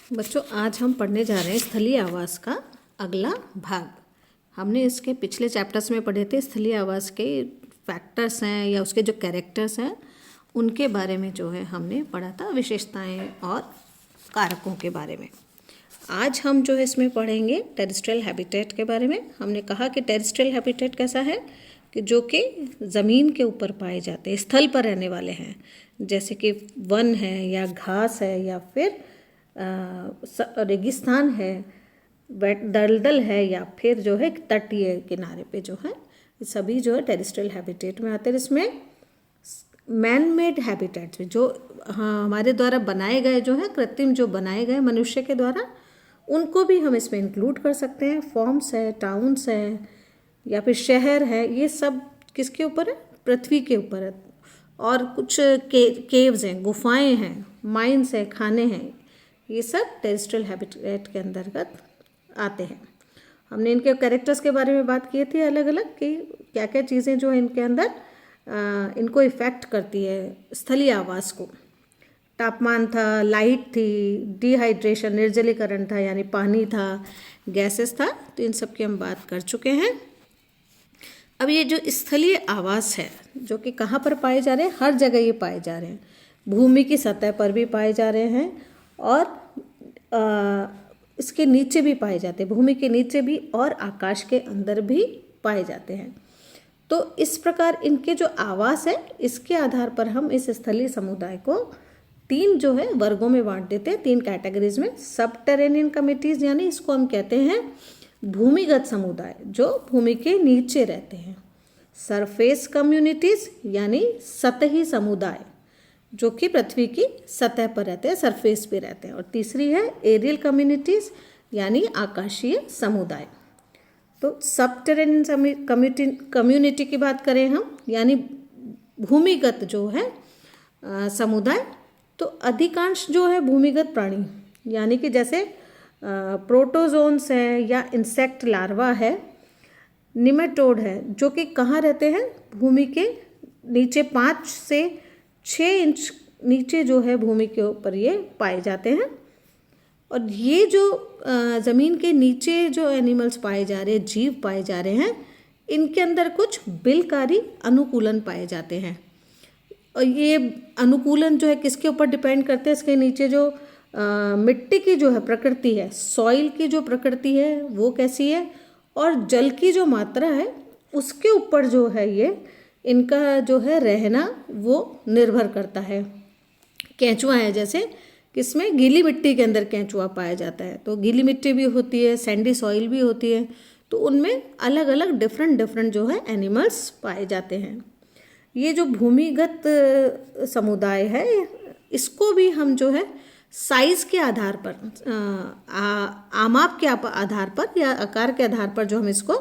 बच्चों, आज हम पढ़ने जा रहे हैं स्थलीय आवास का अगला भाग। हमने इसके पिछले चैप्टर्स में पढ़े थे स्थलीय आवास के फैक्टर्स हैं या उसके जो कैरेक्टर्स हैं उनके बारे में जो है हमने पढ़ा था, विशेषताएं और कारकों के बारे में। आज हम जो है इसमें पढ़ेंगे टेरेस्ट्रियल हैबिटेट के बारे में। हमने कहा कि टेरेस्ट्रियल हैबिटेट कैसा है कि जो कि ज़मीन के ऊपर पाए जाते हैं, स्थल पर रहने वाले हैं, जैसे कि वन है या घास है या फिर रेगिस्तान है, दलदल है या फिर जो है तटीय किनारे पे जो है, सभी जो है टेरेस्ट्रियल हैबिटेट में आते हैं। इसमें मैन मेड हैबिटेट्स में जो हमारे द्वारा बनाए गए जो है, कृत्रिम जो बनाए गए मनुष्य के द्वारा, उनको भी हम इसमें इंक्लूड कर सकते हैं। फॉर्म्स है, टाउन्स है या फिर शहर है, ये सब किसके ऊपर है? पृथ्वी के ऊपर है। और कुछ केव्स हैं, गुफाएं हैं, माइंस है, खाने हैं, ये सब टेरेस्ट्रियल हैबिटेट के अंतर्गत आते हैं। हमने इनके कैरेक्टर्स के बारे में बात की थी अलग अलग, कि क्या क्या चीज़ें जो इनके अंदर इनको इफ़ेक्ट करती है स्थलीय आवास को। तापमान था, लाइट थी, डिहाइड्रेशन निर्जलीकरण था यानी पानी था, गैसेस था, तो इन सब की हम बात कर चुके हैं। अब ये जो स्थलीय आवास है जो कि कहाँ पर पाए जा रहे हैं? हर जगह ये पाए जा रहे हैं। भूमि की सतह पर भी पाए जा रहे हैं और इसके नीचे भी पाए जाते हैं, भूमि के नीचे भी और आकाश के अंदर भी पाए जाते हैं। तो इस प्रकार इनके जो आवास है, इसके आधार पर हम इस स्थलीय समुदाय को तीन जो है वर्गों में बांट देते हैं, तीन कैटेगरीज में। सबटेरेनियन कम्युनिटीज़ यानी इसको हम कहते हैं भूमिगत समुदाय जो भूमि के नीचे रहते हैं। सरफेस कम्युनिटीज़ यानी सतही समुदाय जो कि पृथ्वी की सतह पर रहते हैं, सरफेस पे रहते हैं। और तीसरी है एरियल कम्युनिटीज़ यानी आकाशीय समुदाय। तो सबटेरेनियन कम्युनिटी की बात करें हम, यानी भूमिगत जो है समुदाय, तो अधिकांश जो है भूमिगत प्राणी, यानी कि जैसे प्रोटोजोन्स हैं या इंसेक्ट लार्वा है, निमेटोड है, जो कि कहाँ रहते हैं? भूमि के नीचे 5 से 6 इंच नीचे जो है भूमि के ऊपर ये पाए जाते हैं। और ये जो ज़मीन के नीचे जो एनिमल्स पाए जा रहे हैं, जीव पाए जा रहे हैं, इनके अंदर कुछ बिलकारी अनुकूलन पाए जाते हैं। और ये अनुकूलन जो है किसके ऊपर डिपेंड करते हैं? इसके नीचे जो मिट्टी की जो है प्रकृति है, सॉइल की जो प्रकृति है वो कैसी है, और जल की जो मात्रा है उसके ऊपर जो है ये इनका जो है रहना वो निर्भर करता है। केंचुआ है, जैसे किसमें? गीली मिट्टी के अंदर केंचुआ पाया जाता है। तो गीली मिट्टी भी होती है, सैंडी सॉइल भी होती है, तो उनमें अलग अलग डिफरेंट जो है एनिमल्स पाए जाते हैं। ये जो भूमिगत समुदाय है, इसको भी हम जो है साइज़ के आधार पर, आमाप के आधार पर या आकार के आधार पर जो हम इसको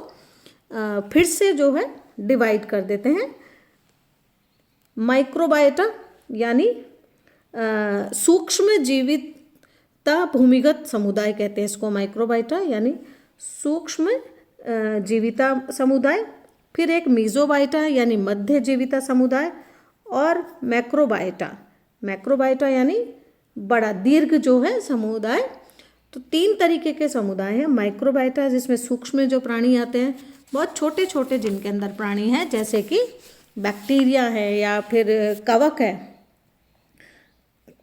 फिर से जो है डिवाइड कर देते हैं। माइक्रोबायोटा यानी सूक्ष्म जीविता भूमिगत समुदाय कहते हैं इसको, माइक्रोबायोटा यानी सूक्ष्म जीविता समुदाय। फिर एक मीजोबायोटा यानी मध्य जीविता समुदाय, और मैक्रोबायोटा यानी बड़ा दीर्घ जो है समुदाय। तो 3 तरीके के समुदाय हैं। माइक्रोबायोटा जिसमें सूक्ष्म जो प्राणी आते हैं, बहुत छोटे छोटे जिनके अंदर प्राणी हैं, जैसे कि बैक्टीरिया है या फिर कवक है,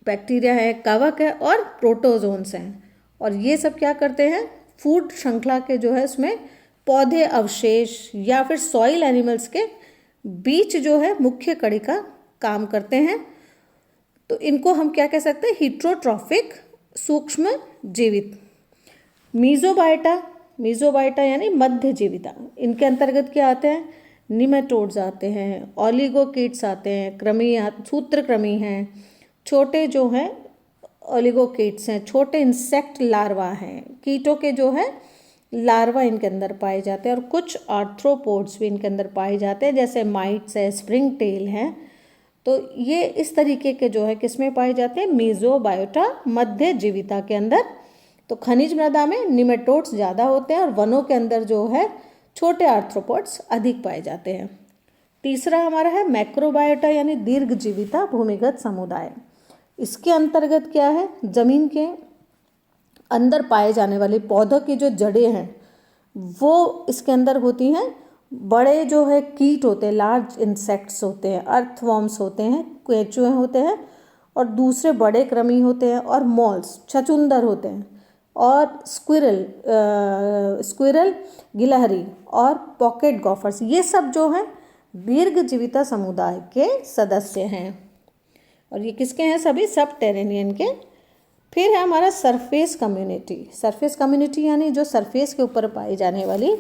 बैक्टीरिया है, कवक है और प्रोटोजोन्स हैं। और ये सब क्या करते हैं? फूड श्रृंखला के जो है उसमें पौधे अवशेष या फिर सॉइल एनिमल्स के बीच जो है मुख्य कड़ी का काम करते हैं। तो इनको हम क्या कह सकते हैं? हीट्रोट्रॉफिक सूक्ष्म जीवित। मीजोबायोटा यानी मध्य जीविता, इनके अंतर्गत क्या आते हैं? निमेटोड्स आते हैं, ओलिगोकीट्स आते हैं, सूत्रकृमि हैं, छोटे जो हैं ओलिगोकीट्स हैं, छोटे इंसेक्ट लार्वा हैं, कीटों के जो है लार्वा इनके अंदर पाए जाते हैं, और कुछ आर्थ्रोपोड्स भी इनके अंदर पाए जाते हैं, जैसे माइट्स है, स्प्रिंग टेल हैं। तो ये इस तरीके के जो है किसमें पाए जाते हैं? मीजोबायोटा मध्य जीविता के अंदर। तो खनिज मृदा में निमेटोड्स ज़्यादा होते हैं और वनों के अंदर जो है छोटे आर्थ्रोपोड्स अधिक पाए जाते हैं। तीसरा हमारा है मैक्रोबायोटा यानी दीर्घ जीविता भूमिगत समुदाय। इसके अंतर्गत क्या है? जमीन के अंदर पाए जाने वाले पौधों की जो जड़ें हैं वो इसके अंदर होती हैं। बड़े जो है कीट होते हैं, लार्ज इंसेक्ट्स होते हैं, अर्थवॉर्म्स होते हैं, केंचुए होते हैं, और दूसरे बड़े कृमि होते हैं, और मॉल्स छछूंदर होते हैं, और स्क्विरल गिलहरी और पॉकेट गॉफर्स, ये सब जो हैं दीर्घजीविता समुदाय के सदस्य हैं। और ये किसके हैं? सभी सब टेरेनियन के। फिर है हमारा सरफेस कम्युनिटी। सरफेस कम्युनिटी यानी जो सरफेस के ऊपर पाई जाने वाली।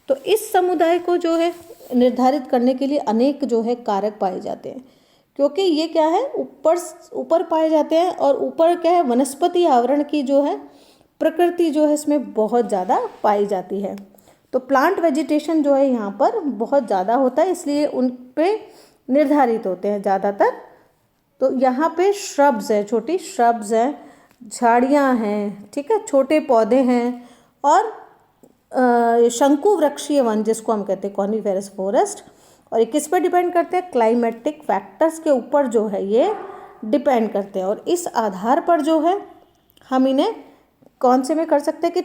तो इस समुदाय को जो है निर्धारित करने के लिए अनेक जो है कारक पाए जाते हैं, क्योंकि ये क्या है, ऊपर पाए जाते हैं, और ऊपर क्या है, वनस्पति आवरण की जो है प्रकृति जो है इसमें बहुत ज़्यादा पाई जाती है। तो प्लांट वेजिटेशन जो है यहाँ पर बहुत ज़्यादा होता है, इसलिए उन पे निर्धारित होते हैं ज़्यादातर। तो यहाँ पे श्रब्स है, छोटी श्रब्स हैं, झाड़ियाँ हैं, ठीक है, छोटे पौधे हैं, और शंकु वृक्षीय वन जिसको हम कहते हैं कॉनिफेरस फॉरेस्ट। और ये किस पर डिपेंड करते हैं? क्लाइमेटिक फैक्टर्स के ऊपर जो है ये डिपेंड करते हैं। और इस आधार पर जो है हम इन्हें कौन से में कर सकते हैं कि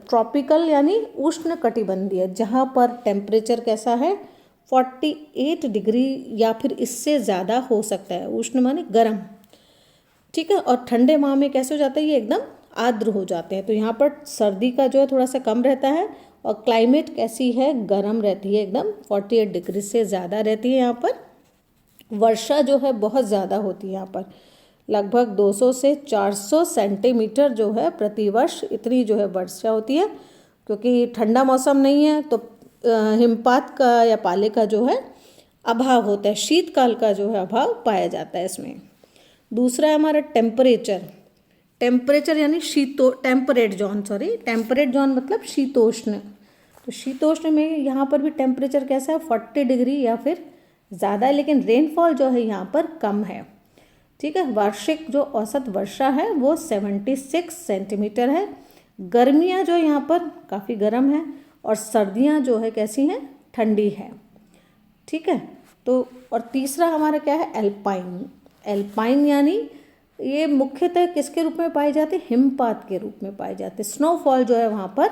ट्रॉपिकल यानी उष्ण कटिबंधीय, जहाँ पर टेम्परेचर कैसा है 48 डिग्री या फिर इससे ज़्यादा हो सकता है। उष्ण माने गर्म, ठीक है। और ठंडे माह में कैसे हो जाता है, ये एकदम आर्द्र हो जाते हैं। तो यहाँ पर सर्दी का जो है थोड़ा सा कम रहता है, और क्लाइमेट कैसी है, गर्म रहती है, एकदम 48 डिग्री से ज़्यादा रहती है। यहाँ पर वर्षा जो है बहुत ज़्यादा होती है, यहाँ पर लगभग 200 से 400 सेंटीमीटर जो है प्रतिवर्ष इतनी जो है वर्षा होती है, क्योंकि ठंडा मौसम नहीं है तो हिमपात का या पाले का जो है अभाव होता है, शीतकाल का जो है अभाव पाया जाता है इसमें। दूसरा है हमारा टेम्परेचर यानी टेम्परेट जोन मतलब शीतोष्ण। तो शीतोष्ण में यहाँ पर भी टेम्परेचर कैसा है 40 डिग्री या फिर ज़्यादा है, लेकिन रेनफॉल जो है यहाँ पर कम है, ठीक है। वार्षिक जो औसत वर्षा है वो 76 सेंटीमीटर है। गर्मियाँ जो यहाँ पर काफ़ी गर्म है, और सर्दियाँ जो है कैसी हैं, ठंडी है, ठीक है। तो और तीसरा हमारा क्या है, एल्पाइन यानी ये मुख्यतः किसके रूप में पाए जाते हैं, हिमपात के रूप में पाए जाते हैं। स्नोफॉल जो है वहाँ पर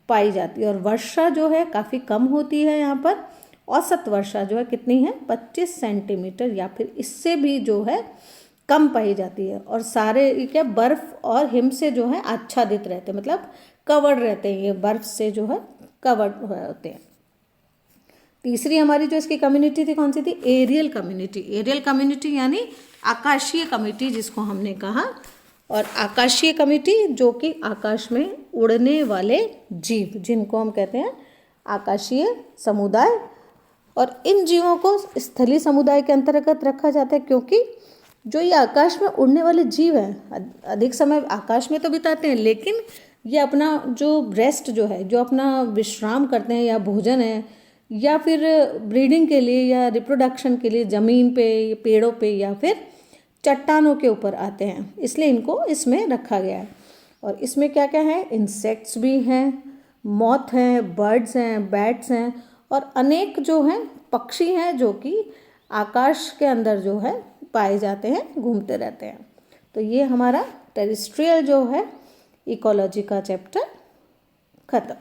पाई जाती है, और वर्षा जो है काफ़ी कम होती है। यहाँ पर औसत वर्षा जो है कितनी है 25 सेंटीमीटर या फिर इससे भी जो है कम पाई जाती है। और सारे क्या बर्फ़ और हिम से जो है आच्छादित रहते हैं, मतलब कवर्ड रहते हैं, ये बर्फ़ से जो है कवर्ड होते हैं। तीसरी हमारी जो इसकी कम्युनिटी थी कौन सी थी, एरियल कम्युनिटी यानी आकाशीय कम्युनिटी जिसको हमने कहा। और आकाशीय कम्युनिटी जो कि आकाश में उड़ने वाले जीव जिनको हम कहते हैं आकाशीय समुदाय। और इन जीवों को स्थलीय समुदाय के अंतर्गत रखा जाता है, क्योंकि जो ये आकाश में उड़ने वाले जीव हैं अधिक समय आकाश में तो बिताते हैं, लेकिन ये अपना जो रेस्ट जो है, जो अपना विश्राम करते हैं या भोजन है या फिर ब्रीडिंग के लिए या रिप्रोडक्शन के लिए ज़मीन पे, पेड़ों पे या फिर चट्टानों के ऊपर आते हैं, इसलिए इनको इसमें रखा गया है। और इसमें क्या क्या है, इंसेक्ट्स भी हैं, मॉथ हैं, बर्ड्स हैं, बैट्स हैं, और अनेक जो हैं पक्षी हैं जो कि आकाश के अंदर जो है पाए जाते हैं, घूमते रहते हैं। तो ये हमारा टेरेस्ट्रियल जो है इकोलॉजी का चैप्टर खत्म।